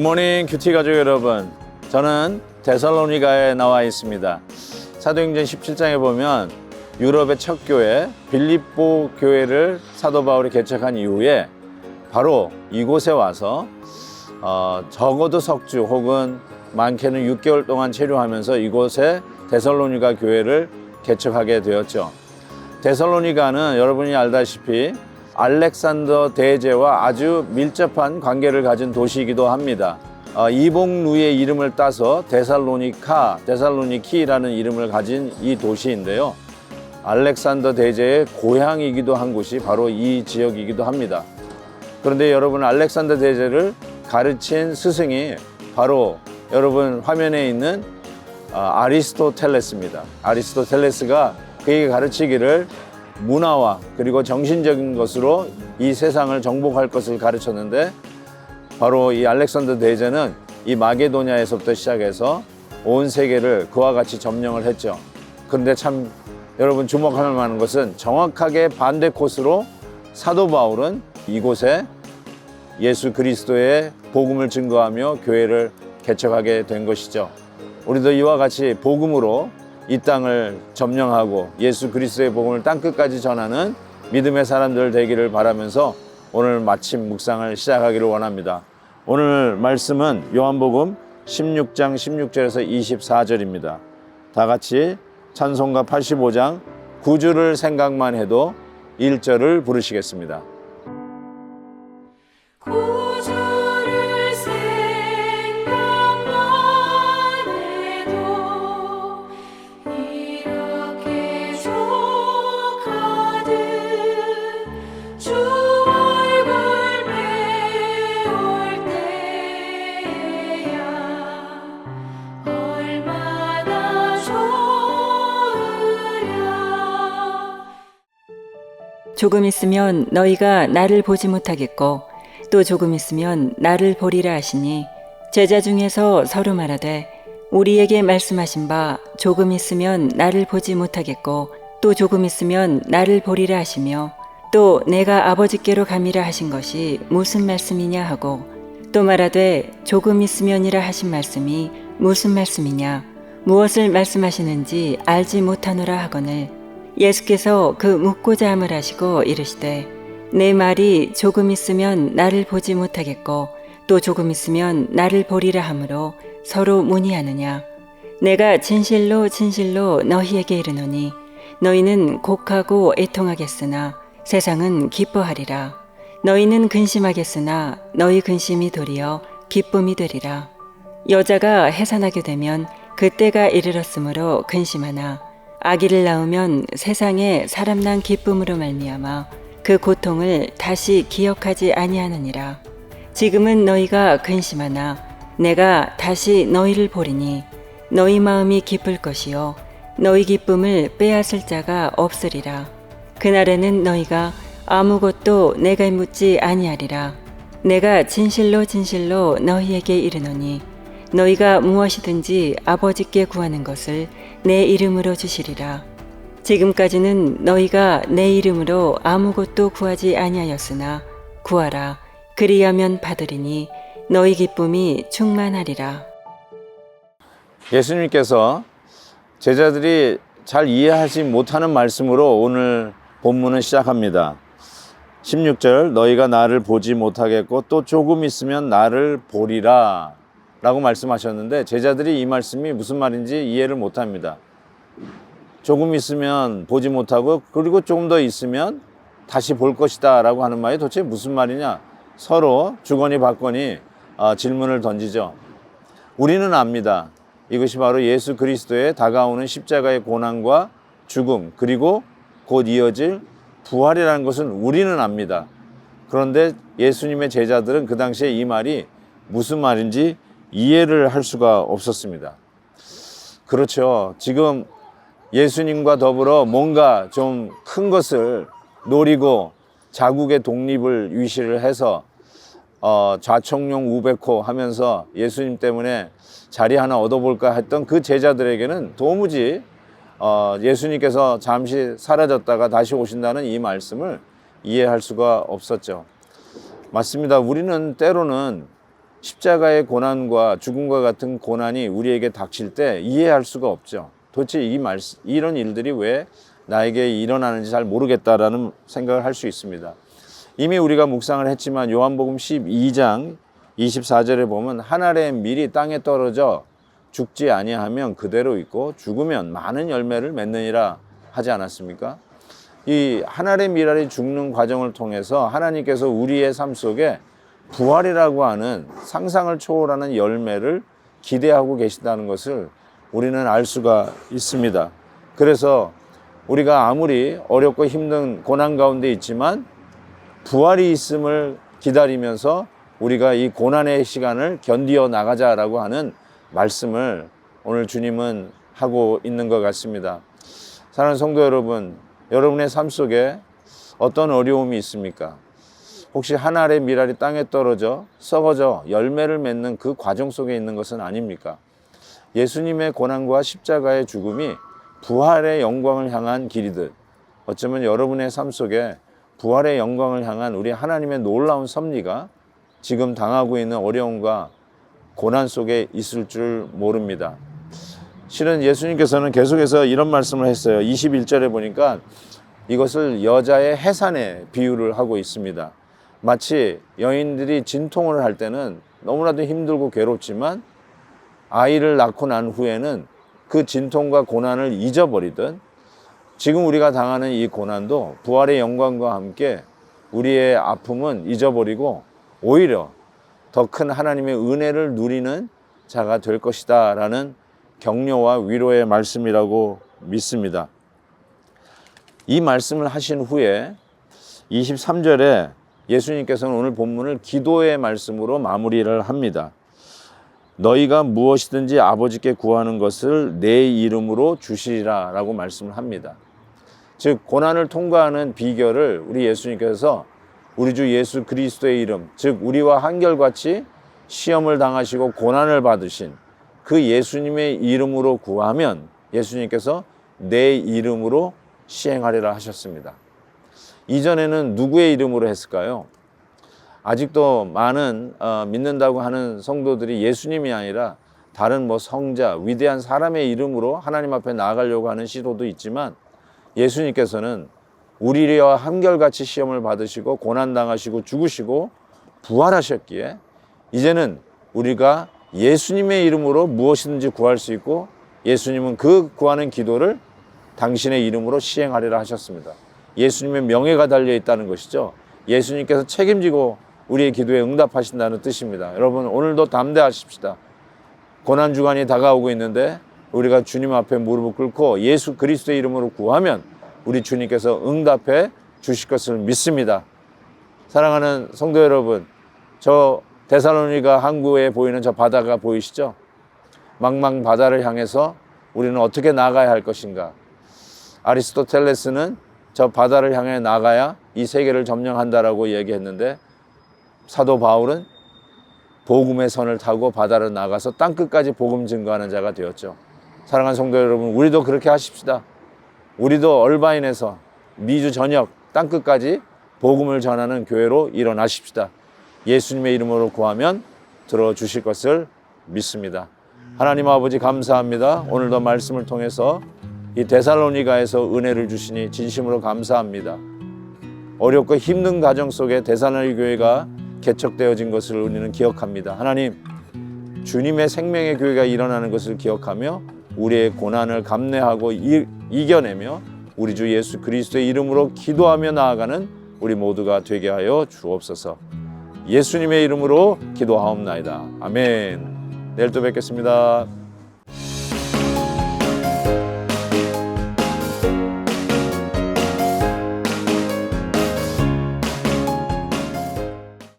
굿모닝 큐티 가족 여러분, 저는 데살로니가에 나와 있습니다. 사도행전 17장에 보면 유럽의 첫 교회 빌립보 교회를 사도 바울이 개척한 이후에 바로 이곳에 와서 적어도 석주 혹은 많게는 6개월 동안 체류하면서 이곳에 데살로니가 교회를 개척하게 되었죠. 데살로니가는 여러분이 알다시피 알렉산더 대제와 아주 밀접한 관계를 가진 도시이기도 합니다. 이복루의 이름을 따서 데살로니키라는 이름을 가진 이 도시인데요. 알렉산더 대제의 고향이기도 한 곳이 바로 이 지역이기도 합니다. 그런데 여러분, 알렉산더 대제를 가르친 스승이 바로 여러분 화면에 있는 아리스토텔레스입니다. 아리스토텔레스가 그에게 가르치기를 문화와 그리고 정신적인 것으로 이 세상을 정복할 것을 가르쳤는데, 바로 이 알렉산더 대제는 이 마게도냐에서부터 시작해서 온 세계를 그와 같이 점령을 했죠. 그런데 참 여러분 주목할 만한 것은 정확하게 반대 코스로 사도 바울은 이곳에 예수 그리스도의 복음을 증거하며 교회를 개척하게 된 것이죠. 우리도 이와 같이 복음으로 이 땅을 점령하고 예수 그리스도의 복음을 땅끝까지 전하는 믿음의 사람들 되기를 바라면서 오늘 마침 묵상을 시작하기를 원합니다. 오늘 말씀은 요한복음 16장 16절에서 24절입니다. 다 같이 찬송가 85장 9절을 생각만 해도 1절을 부르시겠습니다. 구주를 생각만 해도 이렇게 족하듯 주 얼굴 배울 때야 얼마나 좋으랴. 조금 있으면 너희가 나를 보지 못하겠고 또 조금 있으면 나를 보리라 하시니, 제자 중에서 서로 말하되 우리에게 말씀하신 바 조금 있으면 나를 보지 못하겠고 또 조금 있으면 나를 보리라 하시며, 또 내가 아버지께로 감이라 하신 것이 무슨 말씀이냐 하고, 또 말하되 조금 있으면이라 하신 말씀이 무슨 말씀이냐, 무엇을 말씀하시는지 알지 못하노라 하거늘, 예수께서 그 묻고자 함을 하시고 이르시되 내 말이 조금 있으면 나를 보지 못하겠고 또 조금 있으면 나를 보리라 하므로 서로 문의하느냐. 내가 진실로 진실로 너희에게 이르노니 너희는 곡하고 애통하겠으나 세상은 기뻐하리라. 너희는 근심하겠으나 너희 근심이 도리어 기쁨이 되리라. 여자가 해산하게 되면 그때가 이르렀으므로 근심하나 아기를 낳으면 세상에 사람 난 기쁨으로 말미암아 그 고통을 다시 기억하지 아니하느니라. 지금은 너희가 근심하나 내가 다시 너희를 보리니 너희 마음이 기쁠 것이요 너희 기쁨을 빼앗을 자가 없으리라. 그날에는 너희가 아무것도 내가 묻지 아니하리라. 내가 진실로 진실로 너희에게 이르노니 너희가 무엇이든지 아버지께 구하는 것을 내 이름으로 주시리라. 지금까지는 너희가 내 이름으로 아무것도 구하지 아니하였으나 구하라. 그리하면 받으리니 너희 기쁨이 충만하리라. 예수님께서 제자들이 잘 이해하지 못하는 말씀으로 오늘 본문은 시작합니다. 16절, 너희가 나를 보지 못하겠고 또 조금 있으면 나를 보리라 라고 말씀하셨는데, 제자들이 이 말씀이 무슨 말인지 이해를 못합니다. 조금 있으면 보지 못하고 그리고 조금 더 있으면 다시 볼 것이다 라고 하는 말이 도대체 무슨 말이냐, 서로 주거니 받거니 질문을 던지죠. 우리는 압니다. 이것이 바로 예수 그리스도의 다가오는 십자가의 고난과 죽음 그리고 곧 이어질 부활이라는 것은 우리는 압니다. 그런데 예수님의 제자들은 그 당시에 이 말이 무슨 말인지 이해를 할 수가 없었습니다. 그렇죠. 지금 예수님과 더불어 뭔가 좀 큰 것을 노리고 자국의 독립을 위시를 해서 좌청룡 우백호 하면서 예수님 때문에 자리 하나 얻어볼까 했던 그 제자들에게는 도무지 예수님께서 잠시 사라졌다가 다시 오신다는 이 말씀을 이해할 수가 없었죠. 맞습니다. 우리는 때로는 십자가의 고난과 죽음과 같은 고난이 우리에게 닥칠 때 이해할 수가 없죠. 도대체 이런 일들이 왜 나에게 일어나는지 잘 모르겠다라는 생각을 할 수 있습니다. 이미 우리가 묵상을 했지만 요한복음 12장 24절에 보면 한 알의 밀이 땅에 떨어져 죽지 아니하면 그대로 있고 죽으면 많은 열매를 맺느니라 하지 않았습니까? 이 한 알의 밀알이 죽는 과정을 통해서 하나님께서 우리의 삶 속에 부활이라고 하는 상상을 초월하는 열매를 기대하고 계신다는 것을 우리는 알 수가 있습니다. 그래서 우리가 아무리 어렵고 힘든 고난 가운데 있지만 부활이 있음을 기다리면서 우리가 이 고난의 시간을 견디어 나가자라고 하는 말씀을 오늘 주님은 하고 있는 것 같습니다. 사랑하는 성도 여러분, 여러분의 삶 속에 어떤 어려움이 있습니까? 혹시 한 알의 밀알이 땅에 떨어져 썩어져 열매를 맺는 그 과정 속에 있는 것은 아닙니까? 예수님의 고난과 십자가의 죽음이 부활의 영광을 향한 길이듯 어쩌면 여러분의 삶 속에 부활의 영광을 향한 우리 하나님의 놀라운 섭리가 지금 당하고 있는 어려움과 고난 속에 있을 줄 모릅니다. 실은 예수님께서는 계속해서 이런 말씀을 했어요. 21절에 보니까 이것을 여자의 해산에 비유를 하고 있습니다. 마치 여인들이 진통을 할 때는 너무나도 힘들고 괴롭지만 아이를 낳고 난 후에는 그 진통과 고난을 잊어버리듯 지금 우리가 당하는 이 고난도 부활의 영광과 함께 우리의 아픔은 잊어버리고 오히려 더 큰 하나님의 은혜를 누리는 자가 될 것이다 라는 격려와 위로의 말씀이라고 믿습니다. 이 말씀을 하신 후에 23절에 예수님께서는 오늘 본문을 기도의 말씀으로 마무리를 합니다. 너희가 무엇이든지 아버지께 구하는 것을 내 이름으로 주시리라 라고 말씀을 합니다. 즉 고난을 통과하는 비결을 우리 예수님께서 우리 주 예수 그리스도의 이름, 즉 우리와 한결같이 시험을 당하시고 고난을 받으신 그 예수님의 이름으로 구하면 예수님께서 내 이름으로 시행하리라 하셨습니다. 이전에는 누구의 이름으로 했을까요? 아직도 많은 믿는다고 하는 성도들이 예수님이 아니라 다른 성자, 위대한 사람의 이름으로 하나님 앞에 나아가려고 하는 시도도 있지만 예수님께서는 우리와 한결같이 시험을 받으시고 고난당하시고 죽으시고 부활하셨기에 이제는 우리가 예수님의 이름으로 무엇이든지 구할 수 있고 예수님은 그 구하는 기도를 당신의 이름으로 시행하리라 하셨습니다. 예수님의 명예가 달려 있다는 것이죠. 예수님께서 책임지고 우리의 기도에 응답하신다는 뜻입니다. 여러분 오늘도 담대하십시다. 고난 주간이 다가오고 있는데 우리가 주님 앞에 무릎을 꿇고 예수 그리스도의 이름으로 구하면 우리 주님께서 응답해 주실 것을 믿습니다. 사랑하는 성도 여러분, 저 데살로니가 항구에 보이는 저 바다가 보이시죠? 망망 바다를 향해서 우리는 어떻게 나가야 할 것인가? 아리스토텔레스는 저 바다를 향해 나가야 이 세계를 점령한다라고 얘기했는데 사도 바울은 복음의 선을 타고 바다를 나가서 땅끝까지 복음 증거하는 자가 되었죠. 사랑하는 성도 여러분, 우리도 그렇게 하십시다. 우리도 얼바인에서 미주 전역 땅끝까지 복음을 전하는 교회로 일어나십시다. 예수님의 이름으로 구하면 들어주실 것을 믿습니다. 하나님 아버지 감사합니다. 오늘도 말씀을 통해서 이 데살로니가에서 은혜를 주시니 진심으로 감사합니다. 어렵고 힘든 가정 속에 데살로니 교회가 개척되어진 것을 우리는 기억합니다. 하나님, 주님의 생명의 교회가 일어나는 것을 기억하며 우리의 고난을 감내하고 이겨내며 우리 주 예수 그리스도의 이름으로 기도하며 나아가는 우리 모두가 되게 하여 주옵소서. 예수님의 이름으로 기도하옵나이다. 아멘. 내일 또 뵙겠습니다.